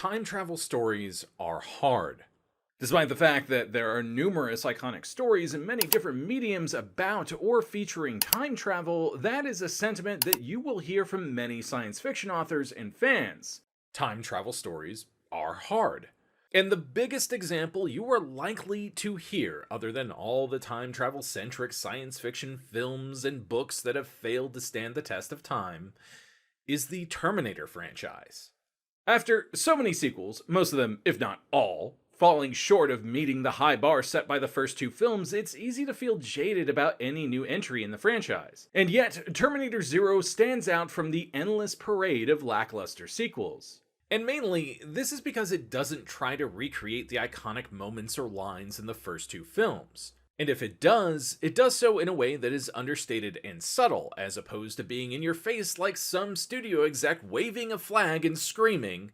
time travel stories are hard. Despite the fact that there are numerous iconic stories in many different mediums about or featuring time travel, that is a sentiment that you will hear from many science fiction authors and fans. Time travel stories are hard. And the biggest example you are likely to hear, other than all the time travel centric science fiction films and books that have failed to stand the test of time, is the Terminator franchise. After so many sequels, most of them, if not all, falling short of meeting the high bar set by the first two films, it's easy to feel jaded about any new entry in the franchise. And yet, Terminator Zero stands out from the endless parade of lackluster sequels. And mainly, this is because it doesn't try to recreate the iconic moments or lines in the first two films. And if it does so in a way that is understated and subtle, as opposed to being in your face like some studio exec waving a flag and screaming,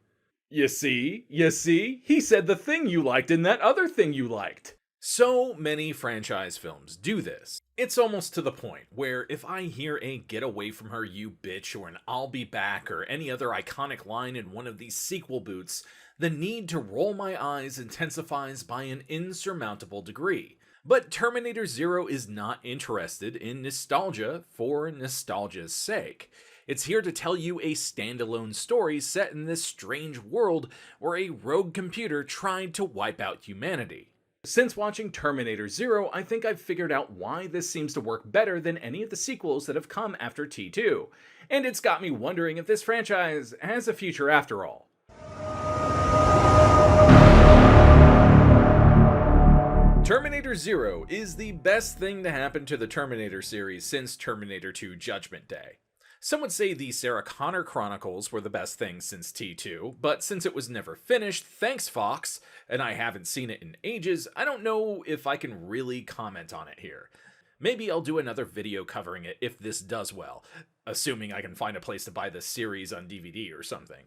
You see, he said the thing you liked in that other thing you liked. So many franchise films do this. It's almost to the point where if I hear a "get away from her, you bitch," or an "I'll be back," or any other iconic line in one of these sequel boots, the need to roll my eyes intensifies by an insurmountable degree. But Terminator Zero is not interested in nostalgia for nostalgia's sake. It's here to tell you a standalone story set in this strange world where a rogue computer tried to wipe out humanity. Since watching Terminator Zero, I think I've figured out why this seems to work better than any of the sequels that have come after T2. And it's got me wondering if this franchise has a future after all. Terminator Zero is the best thing to happen to the Terminator series since Terminator 2 Judgment Day. Some would say the Sarah Connor Chronicles were the best thing since T2, but since it was never finished, thanks Fox, and I haven't seen it in ages, I don't know if I can really comment on it here. Maybe I'll do another video covering it if this does well, assuming I can find a place to buy this series on DVD or something.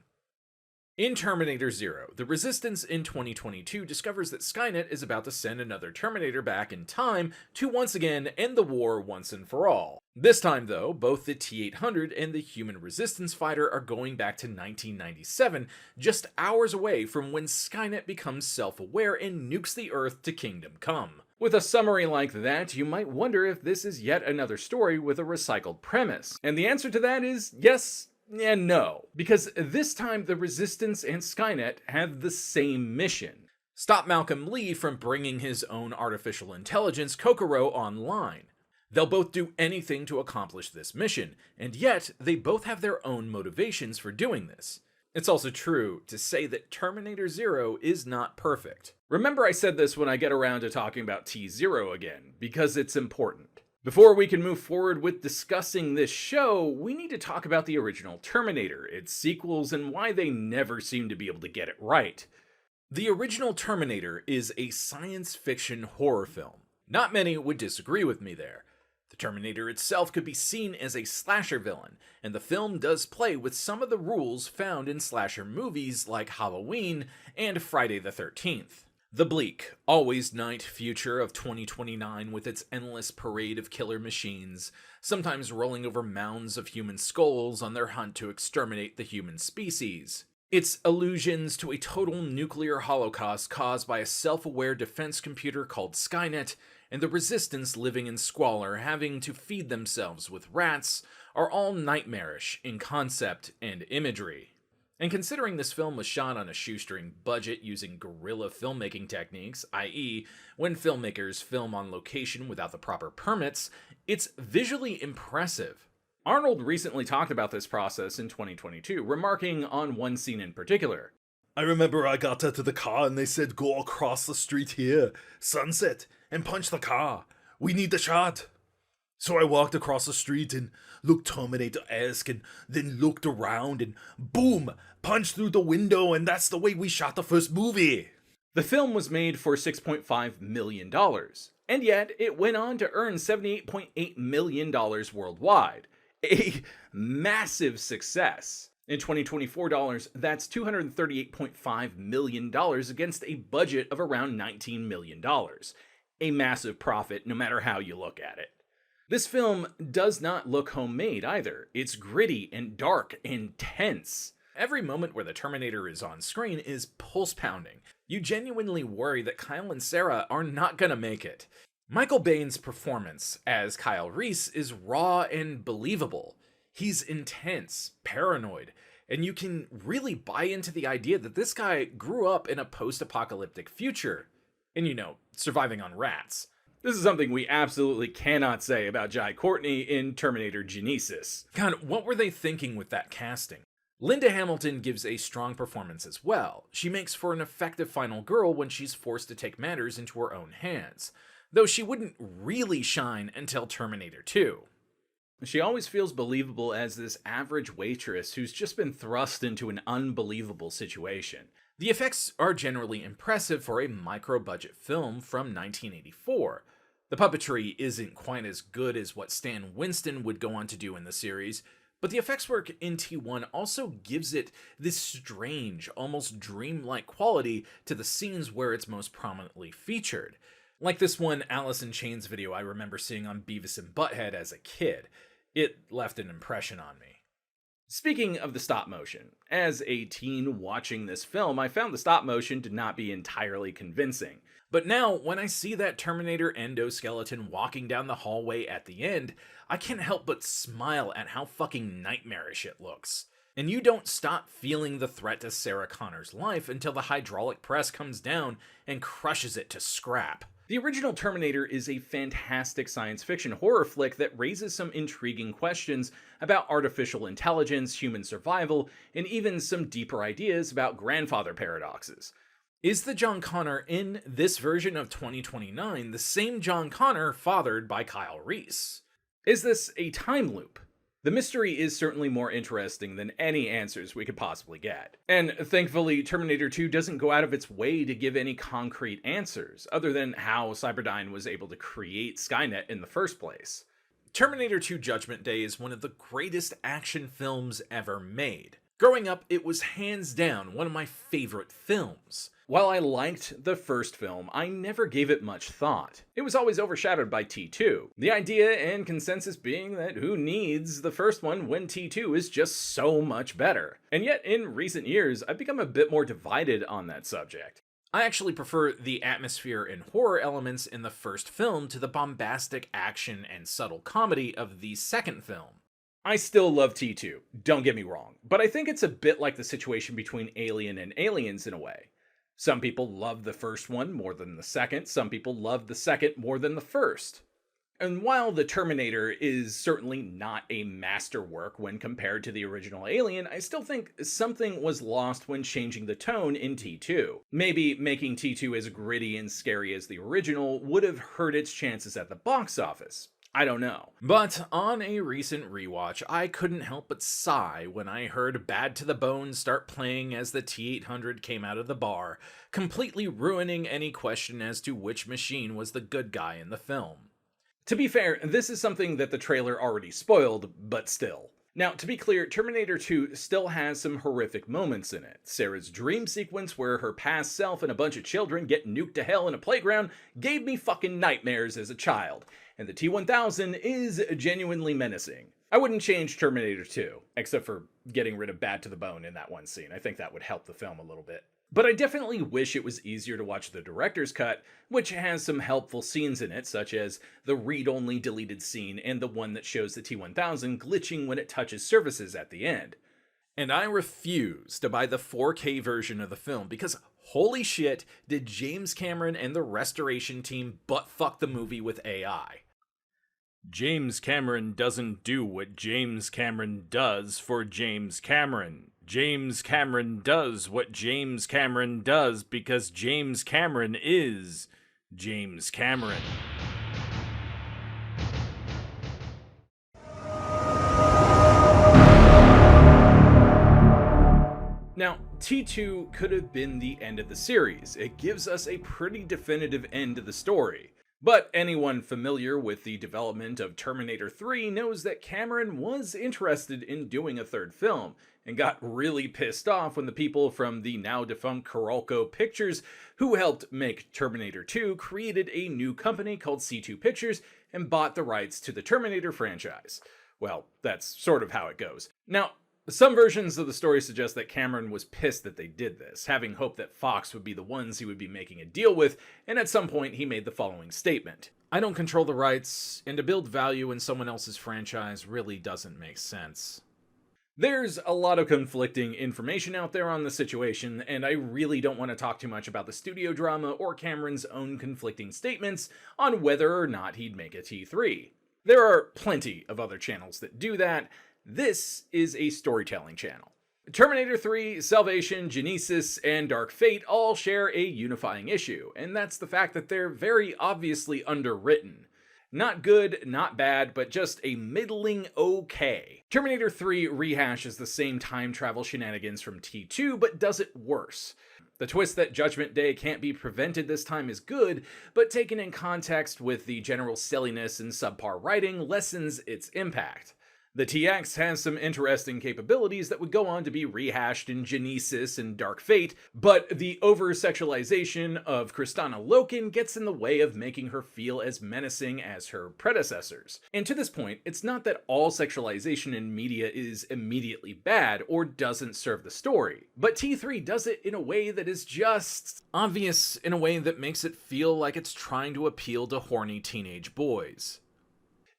In Terminator Zero, the Resistance in 2022 discovers that Skynet is about to send another Terminator back in time to once again end the war once and for all. This time though, both the T-800 and the Human Resistance Fighter are going back to 1997, just hours away from when Skynet becomes self-aware and nukes the Earth to Kingdom Come. With a summary like that, you might wonder if this is yet another story with a recycled premise. And the answer to that is yes and no, because this time the Resistance and Skynet have the same mission. Stop Malcolm Lee from bringing his own artificial intelligence, Kokoro, online. They'll both do anything to accomplish this mission, and yet they both have their own motivations for doing this. It's also true to say that Terminator Zero is not perfect. Remember I said this when I get around to talking about T-Zero again, because it's important. Before we can move forward with discussing this show, we need to talk about the original Terminator, its sequels, and why they never seem to be able to get it right. The original Terminator is a science fiction horror film. Not many would disagree with me there. The Terminator itself could be seen as a slasher villain, and the film does play with some of the rules found in slasher movies like Halloween and Friday the 13th. The bleak, always night future of 2029 with its endless parade of killer machines, sometimes rolling over mounds of human skulls on their hunt to exterminate the human species. Its allusions to a total nuclear holocaust caused by a self-aware defense computer called Skynet, and the Resistance living in squalor having to feed themselves with rats, are all nightmarish in concept and imagery. And considering this film was shot on a shoestring budget using guerrilla filmmaking techniques, i.e., when filmmakers film on location without the proper permits, it's visually impressive. Arnold recently talked about this process in 2022, remarking on one scene in particular. I remember I got out of the car and they said go across the street here, sunset, and punch the car. We need the shot. So I walked across the street and looked Terminator-esque and then looked around and boom, punched through the window, and that's the way we shot the first movie. The film was made for $6.5 million, and yet it went on to earn $78.8 million worldwide. A massive success. In 2024 dollars, that's $238.5 million against a budget of around $19 million. A massive profit no matter how you look at it. This film does not look homemade either. It's gritty and dark and tense. Every moment where the Terminator is on screen is pulse-pounding. You genuinely worry that Kyle and Sarah are not gonna make it. Michael Biehn's performance as Kyle Reese is raw and believable. He's intense, paranoid, and you can really buy into the idea that this guy grew up in a post-apocalyptic future. And surviving on rats. This is something we absolutely cannot say about Jai Courtney in Terminator Genesis. God, what were they thinking with that casting? Linda Hamilton gives a strong performance as well. She makes for an effective final girl when she's forced to take matters into her own hands, though she wouldn't really shine until Terminator 2. She always feels believable as this average waitress who's just been thrust into an unbelievable situation. The effects are generally impressive for a micro-budget film from 1984. The puppetry isn't quite as good as what Stan Winston would go on to do in the series, but the effects work in T1 also gives it this strange, almost dreamlike quality to the scenes where it's most prominently featured. Like this one Alice in Chains video I remember seeing on Beavis and Butthead as a kid. It left an impression on me. Speaking of the stop motion, as a teen watching this film, I found the stop motion to not be entirely convincing. But now, when I see that Terminator endoskeleton walking down the hallway at the end, I can't help but smile at how fucking nightmarish it looks. And you don't stop feeling the threat to Sarah Connor's life until the hydraulic press comes down and crushes it to scrap. The original Terminator is a fantastic science fiction horror flick that raises some intriguing questions about artificial intelligence, human survival, and even some deeper ideas about grandfather paradoxes. Is the John Connor in this version of 2029 the same John Connor fathered by Kyle Reese? Is this a time loop? The mystery is certainly more interesting than any answers we could possibly get. And thankfully, Terminator 2 doesn't go out of its way to give any concrete answers, other than how Cyberdyne was able to create Skynet in the first place. Terminator 2 Judgment Day is one of the greatest action films ever made. Growing up, it was hands down one of my favorite films. While I liked the first film, I never gave it much thought. It was always overshadowed by T2. The idea and consensus being that who needs the first one when T2 is just so much better. And yet, in recent years, I've become a bit more divided on that subject. I actually prefer the atmosphere and horror elements in the first film to the bombastic action and subtle comedy of the second film. I still love T2, don't get me wrong, but I think it's a bit like the situation between Alien and Aliens in a way. Some people love the first one more than the second, some people love the second more than the first. And while The Terminator is certainly not a masterwork when compared to the original Alien, I still think something was lost when changing the tone in T2. Maybe making T2 as gritty and scary as the original would have hurt its chances at the box office. I don't know. But on a recent rewatch, I couldn't help but sigh when I heard Bad to the Bone start playing as the T-800 came out of the bar, completely ruining any question as to which machine was the good guy in the film. To be fair, this is something that the trailer already spoiled, but still. Now, to be clear, Terminator 2 still has some horrific moments in it. Sarah's dream sequence where her past self and a bunch of children get nuked to hell in a playground gave me fucking nightmares as a child. And the T-1000 is genuinely menacing. I wouldn't change Terminator 2, except for getting rid of Bad to the Bone in that one scene. I think that would help the film a little bit. But I definitely wish it was easier to watch the director's cut, which has some helpful scenes in it, such as the read-only deleted scene and the one that shows the T-1000 glitching when it touches surfaces at the end. And I refuse to buy the 4K version of the film because holy shit, did James Cameron and the restoration team butt-fuck the movie with AI. James Cameron doesn't do what James Cameron does for James Cameron. James Cameron does what James Cameron does because James Cameron is James Cameron. Now, T2 could have been the end of the series. It gives us a pretty definitive end to the story. But anyone familiar with the development of Terminator 3 knows that Cameron was interested in doing a third film, and got really pissed off when the people from the now-defunct Carolco Pictures, who helped make Terminator 2, created a new company called C2 Pictures and bought the rights to the Terminator franchise. Well, that's sort of how it goes. Now, Some versions of the story suggest that Cameron was pissed that they did this, having hoped that Fox would be the ones he would be making a deal with, and at some point he made the following statement. I don't control the rights, and to build value in someone else's franchise really doesn't make sense. There's a lot of conflicting information out there on the situation, and I really don't want to talk too much about the studio drama or Cameron's own conflicting statements on whether or not he'd make a T3. There are plenty of other channels that do that. This is a storytelling channel. Terminator 3, Salvation, Genesis, and Dark Fate all share a unifying issue, and that's the fact that they're very obviously underwritten. Not good, not bad, but just a middling okay. Terminator 3 rehashes the same time travel shenanigans from T2, but does it worse. The twist that Judgment Day can't be prevented this time is good, but taken in context with the general silliness and subpar writing lessens its impact. The TX has some interesting capabilities that would go on to be rehashed in Genesis and Dark Fate, but the over-sexualization of Kristana Loken gets in the way of making her feel as menacing as her predecessors. And to this point, it's not that all sexualization in media is immediately bad or doesn't serve the story, but T3 does it in a way that is just Obvious in a way that makes it feel like it's trying to appeal to horny teenage boys.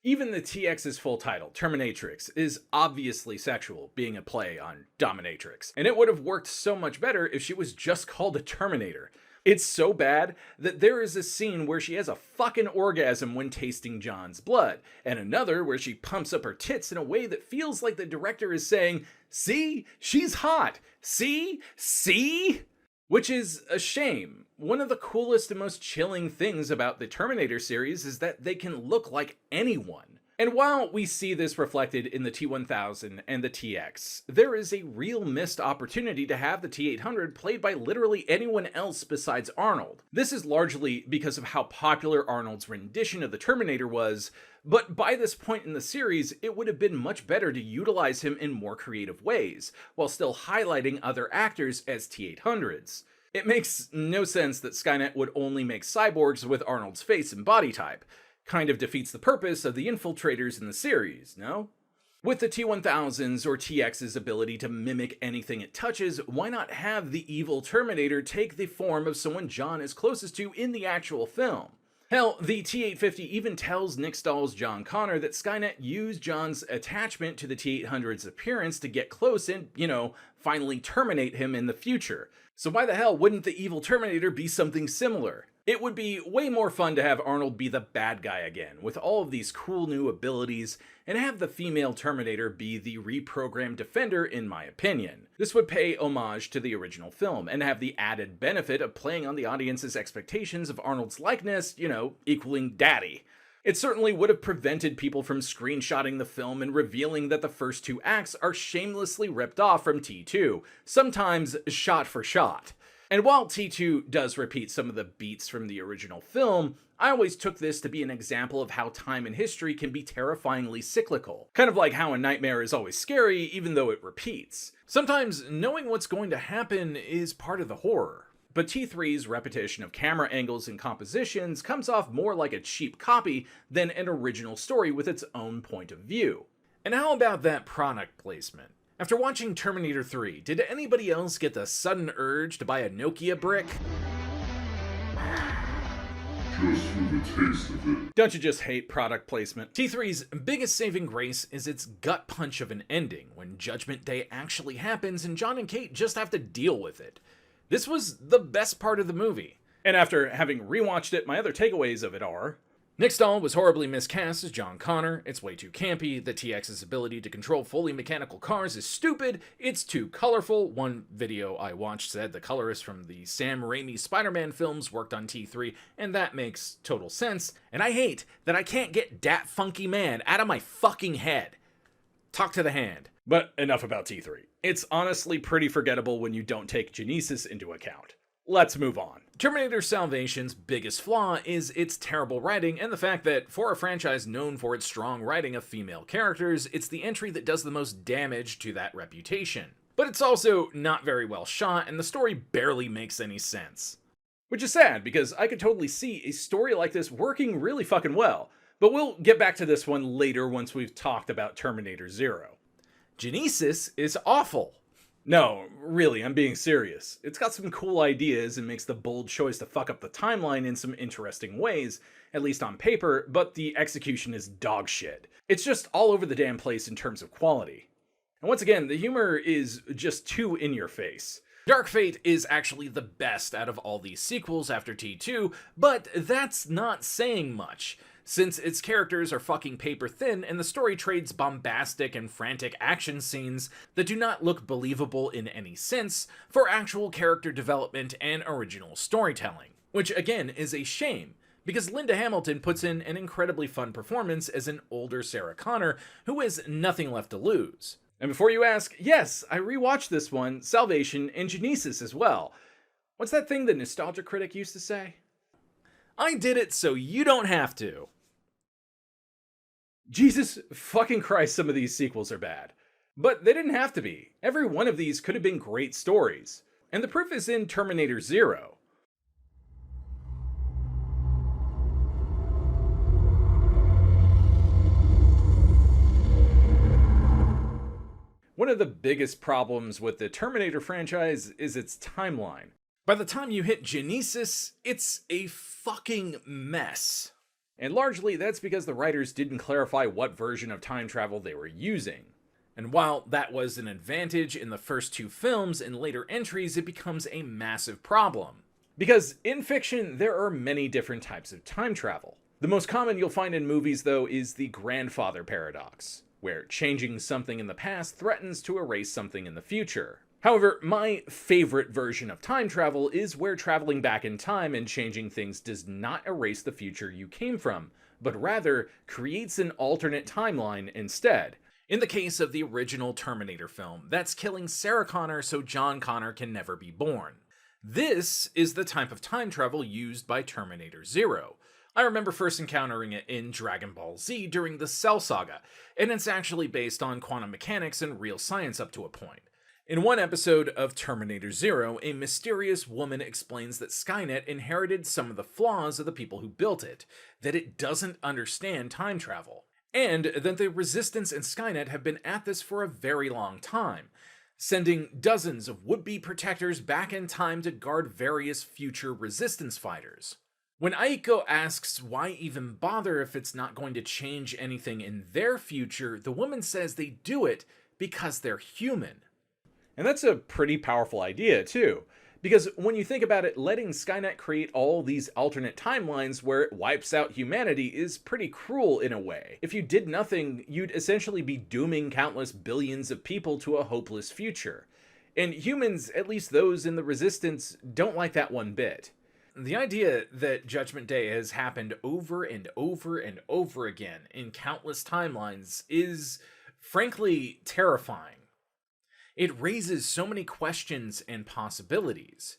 Even the TX's full title, Terminatrix, is obviously sexual, being a play on dominatrix, and it would have worked so much better if she was just called a Terminator. It's so bad that there is a scene where she has a fucking orgasm when tasting John's blood, and another where she pumps up her tits in a way that feels like the director is saying, "See? She's hot! See? See?" Which is a shame. One of the coolest and most chilling things about the Terminator series is that they can look like anyone. And while we see this reflected in the T-1000 and the TX, there is a real missed opportunity to have the T-800 played by literally anyone else besides Arnold. This is largely because of how popular Arnold's rendition of the Terminator was, but by this point in the series, it would have been much better to utilize him in more creative ways, while still highlighting other actors as T-800s. It makes no sense that Skynet would only make cyborgs with Arnold's face and body type. Kind of defeats the purpose of the infiltrators in the series, no? With the T-1000's or TX's ability to mimic anything it touches, why not have the evil Terminator take the form of someone John is closest to in the actual film? Hell, the T-850 even tells Nick Stahl's John Connor that Skynet used John's attachment to the T-800's appearance to get close and, finally terminate him in the future. So why the hell wouldn't the evil Terminator be something similar? It would be way more fun to have Arnold be the bad guy again, with all of these cool new abilities, and have the female Terminator be the reprogrammed defender, in my opinion. This would pay homage to the original film, and have the added benefit of playing on the audience's expectations of Arnold's likeness, equaling daddy. It certainly would have prevented people from screenshotting the film and revealing that the first two acts are shamelessly ripped off from T2, sometimes shot for shot. And while T2 does repeat some of the beats from the original film, I always took this to be an example of how time and history can be terrifyingly cyclical. Kind of like how a nightmare is always scary even though it repeats. Sometimes knowing what's going to happen is part of the horror. But T3's repetition of camera angles and compositions comes off more like a cheap copy than an original story with its own point of view. And how about that product placement? After watching Terminator 3, did anybody else get the sudden urge to buy a Nokia brick? Just for the taste of it. Don't you just hate product placement? T3's biggest saving grace is its gut punch of an ending, when Judgment Day actually happens and John and Kate just have to deal with it. This was the best part of the movie. And after having rewatched it, my other takeaways of it are: Nick Stahl was horribly miscast as John Connor, it's way too campy, the TX's ability to control fully mechanical cars is stupid, it's too colorful. One video I watched said the colorist from the Sam Raimi Spider-Man films worked on T3, and that makes total sense. And I hate that I can't get Dat Funky Man out of my fucking head. Talk to the hand. But enough about T3. It's honestly pretty forgettable when you don't take Genesis into account. Let's move on. Terminator Salvation's biggest flaw is its terrible writing and the fact that, for a franchise known for its strong writing of female characters, it's the entry that does the most damage to that reputation. But it's also not very well shot, and the story barely makes any sense. Which is sad, because I could totally see a story like this working really fucking well. But we'll get back to this one later once we've talked about Terminator 0. Genesis is awful. No, really, I'm being serious. It's got some cool ideas and makes the bold choice to fuck up the timeline in some interesting ways, at least on paper, but the execution is dog shit. It's just all over the damn place in terms of quality. And once again, the humor is just too in your face. Dark Fate is actually the best out of all these sequels after T2, but that's not saying much, since its characters are fucking paper thin and the story trades bombastic and frantic action scenes that do not look believable in any sense for actual character development and original storytelling. Which again is a shame, because Linda Hamilton puts in an incredibly fun performance as an older Sarah Connor who has nothing left to lose. And before you ask, yes, I rewatched this one, Salvation, and Genesis as well. What's that thing the Nostalgia Critic used to say? I did it so you don't have to. Jesus fucking Christ, some of these sequels are bad. But they didn't have to be. Every one of these could have been great stories. And the proof is in Terminator 0. One of the biggest problems with the Terminator franchise is its timeline. By the time you hit Genesis, it's a fucking mess. And largely that's because the writers didn't clarify what version of time travel they were using. And while that was an advantage in the first two films, in later entries it becomes a massive problem. Because in fiction, there are many different types of time travel. The most common you'll find in movies, though, is the grandfather paradox, where changing something in the past threatens to erase something in the future. However, my favorite version of time travel is where traveling back in time and changing things does not erase the future you came from, but rather creates an alternate timeline instead. In the case of the original Terminator film, that's killing Sarah Connor so John Connor can never be born. This is the type of time travel used by Terminator 0. I remember first encountering it in Dragon Ball Z during the Cell Saga, and it's actually based on quantum mechanics and real science up to a point. In one episode of Terminator 0, a mysterious woman explains that Skynet inherited some of the flaws of the people who built it, that it doesn't understand time travel, and that the Resistance and Skynet have been at this for a very long time, sending dozens of would-be protectors back in time to guard various future Resistance fighters. When Aiko asks why even bother if it's not going to change anything in their future, the woman says they do it because they're human. And that's a pretty powerful idea, too. Because when you think about it, letting Skynet create all these alternate timelines where it wipes out humanity is pretty cruel in a way. If you did nothing, you'd essentially be dooming countless billions of people to a hopeless future. And humans, at least those in the Resistance, don't like that one bit. The idea that Judgment Day has happened over and over and over again in countless timelines is, frankly, terrifying. It raises so many questions and possibilities.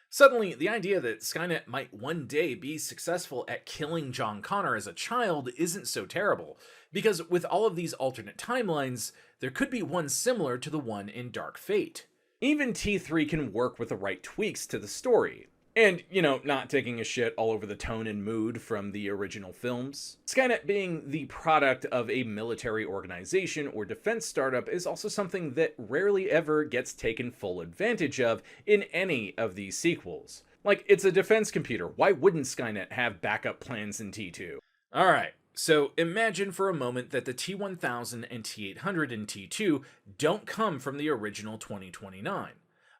Suddenly, the idea that Skynet might one day be successful at killing John Connor as a child isn't so terrible, because with all of these alternate timelines, there could be one similar to the one in Dark Fate. Even T3 can work with the right tweaks to the story. And, not taking a shit all over the tone and mood from the original films. Skynet being the product of a military organization or defense startup is also something that rarely ever gets taken full advantage of in any of these sequels. Like, it's a defense computer. Why wouldn't Skynet have backup plans in T2? Alright, so imagine for a moment that the T-1000 and T-800 in T2 don't come from the original 2029,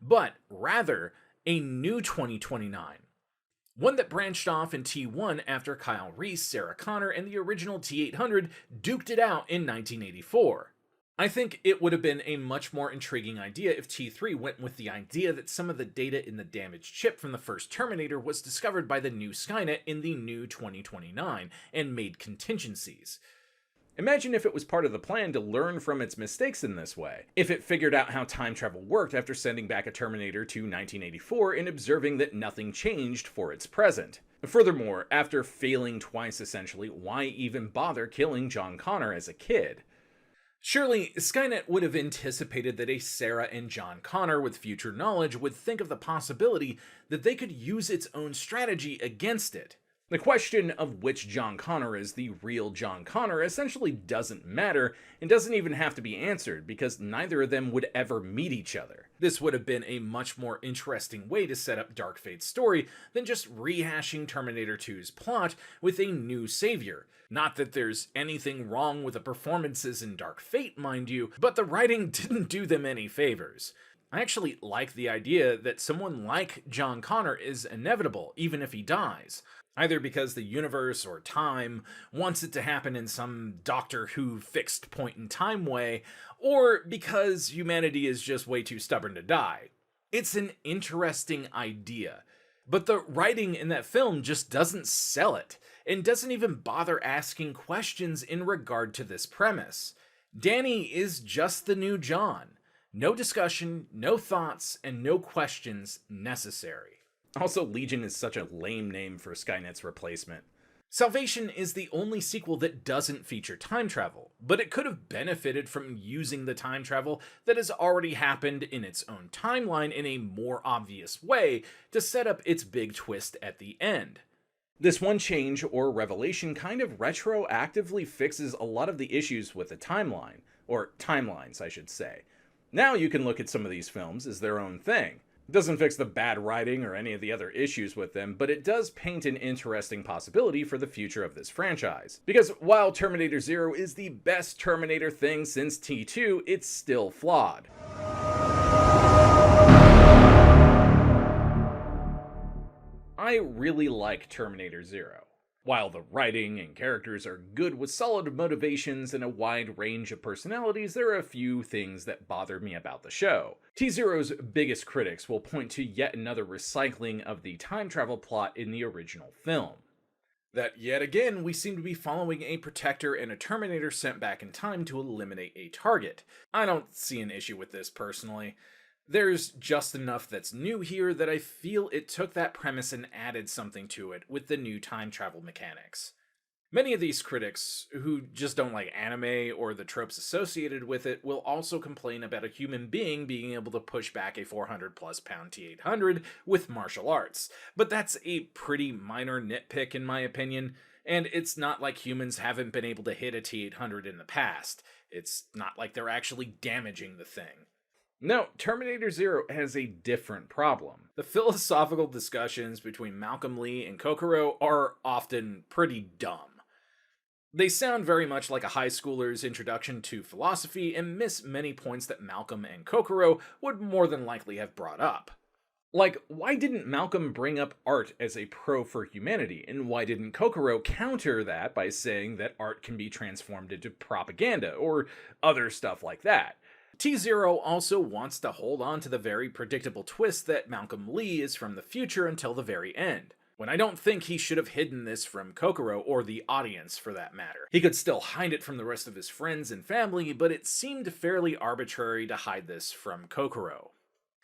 but rather a new 2029. One that branched off in T1 after Kyle Reese, Sarah Connor, and the original T-800 duked it out in 1984. I think it would have been a much more intriguing idea if T3 went with the idea that some of the data in the damaged chip from the first Terminator was discovered by the new Skynet in the new 2029 and made contingencies. Imagine if it was part of the plan to learn from its mistakes in this way. If it figured out how time travel worked after sending back a Terminator to 1984 and observing that nothing changed for its present. Furthermore, after failing twice essentially, why even bother killing John Connor as a kid? Surely, Skynet would have anticipated that a Sarah and John Connor with future knowledge would think of the possibility that they could use its own strategy against it. The question of which John Connor is the real John Connor essentially doesn't matter and doesn't even have to be answered because neither of them would ever meet each other. This would have been a much more interesting way to set up Dark Fate's story than just rehashing Terminator 2's plot with a new savior. Not that there's anything wrong with the performances in Dark Fate, mind you, but the writing didn't do them any favors. I actually like the idea that someone like John Connor is inevitable, even if he dies. Either because the universe or time wants it to happen in some Doctor Who fixed point in time way, or because humanity is just way too stubborn to die. It's an interesting idea, but the writing in that film just doesn't sell it, and doesn't even bother asking questions in regard to this premise. Danny is just the new John. No discussion, no thoughts, and no questions necessary. Also, Legion is such a lame name for Skynet's replacement. Salvation is the only sequel that doesn't feature time travel, but it could have benefited from using the time travel that has already happened in its own timeline in a more obvious way to set up its big twist at the end. This one change or revelation kind of retroactively fixes a lot of the issues with the timeline, or timelines, I should say. Now you can look at some of these films as their own thing. It doesn't fix the bad writing or any of the other issues with them, but it does paint an interesting possibility for the future of this franchise. Because while Terminator 0 is the best Terminator thing since T2, it's still flawed. I really like Terminator 0. While the writing and characters are good with solid motivations and a wide range of personalities, there are a few things that bother me about the show. T-Zero's biggest critics will point to yet another recycling of the time travel plot in the original film. That yet again, we seem to be following a Protector and a Terminator sent back in time to eliminate a target. I don't see an issue with this personally. There's just enough that's new here that I feel it took that premise and added something to it with the new time travel mechanics. Many of these critics, who just don't like anime or the tropes associated with it, will also complain about a human being being able to push back a 400+ pound T-800 with martial arts, but that's a pretty minor nitpick in my opinion, and it's not like humans haven't been able to hit a T-800 in the past. It's not like they're actually damaging the thing. No, Terminator 0 has a different problem. The philosophical discussions between Malcolm Lee and Kokoro are often pretty dumb. They sound very much like a high schooler's introduction to philosophy and miss many points that Malcolm and Kokoro would more than likely have brought up. Like, why didn't Malcolm bring up art as a pro for humanity, and why didn't Kokoro counter that by saying that art can be transformed into propaganda, or other stuff like that? T-Zero also wants to hold on to the very predictable twist that Malcolm Lee is from the future until the very end, when I don't think he should have hidden this from Kokoro or the audience for that matter. He could still hide it from the rest of his friends and family, but it seemed fairly arbitrary to hide this from Kokoro,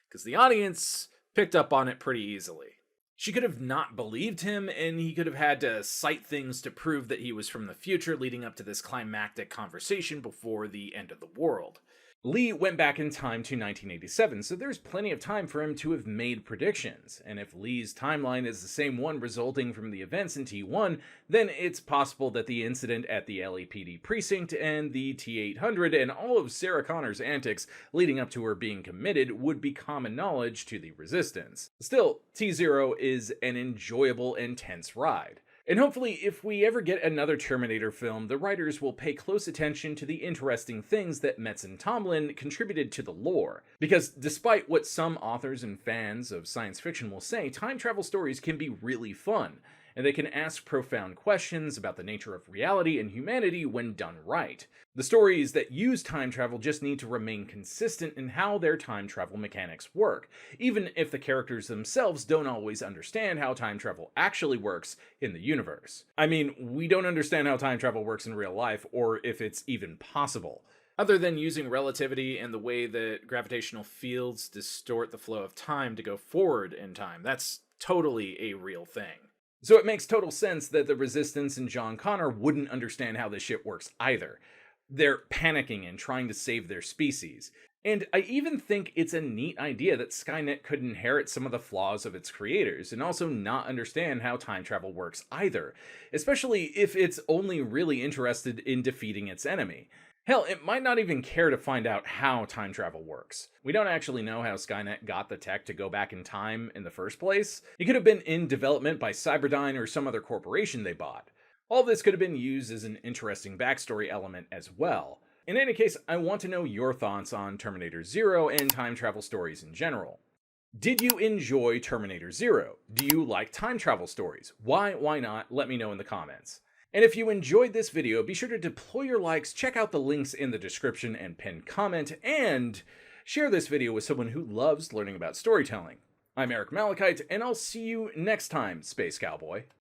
because the audience picked up on it pretty easily. She could have not believed him, and he could have had to cite things to prove that he was from the future leading up to this climactic conversation before the end of the world. Lee went back in time to 1987, so there's plenty of time for him to have made predictions, and if Lee's timeline is the same one resulting from the events in T1, then it's possible that the incident at the LAPD precinct and the T-800 and all of Sarah Connor's antics leading up to her being committed would be common knowledge to the Resistance. Still, T-Zero is an enjoyable and tense ride. And hopefully, if we ever get another Terminator film, the writers will pay close attention to the interesting things that Metz and Tomlin contributed to the lore. Because despite what some authors and fans of science fiction will say, time travel stories can be really fun, and they can ask profound questions about the nature of reality and humanity when done right. The stories that use time travel just need to remain consistent in how their time travel mechanics work, even if the characters themselves don't always understand how time travel actually works in the universe. I mean, we don't understand how time travel works in real life, or if it's even possible. Other than using relativity and the way that gravitational fields distort the flow of time to go forward in time, that's totally a real thing. So it makes total sense that the Resistance and John Connor wouldn't understand how this shit works either. They're panicking and trying to save their species. And I even think it's a neat idea that Skynet could inherit some of the flaws of its creators and also not understand how time travel works either, especially if it's only really interested in defeating its enemy. Hell, it might not even care to find out how time travel works. We don't actually know how Skynet got the tech to go back in time in the first place. It could have been in development by Cyberdyne or some other corporation they bought. All this could have been used as an interesting backstory element as well. In any case, I want to know your thoughts on Terminator Zero and time travel stories in general. Did you enjoy Terminator Zero? Do you like time travel stories? Why not? Let me know in the comments. And if you enjoyed this video, be sure to deploy your likes, check out the links in the description and pinned comment, and share this video with someone who loves learning about storytelling. I'm Eric Malikyte, and I'll see you next time, Space Cowboy.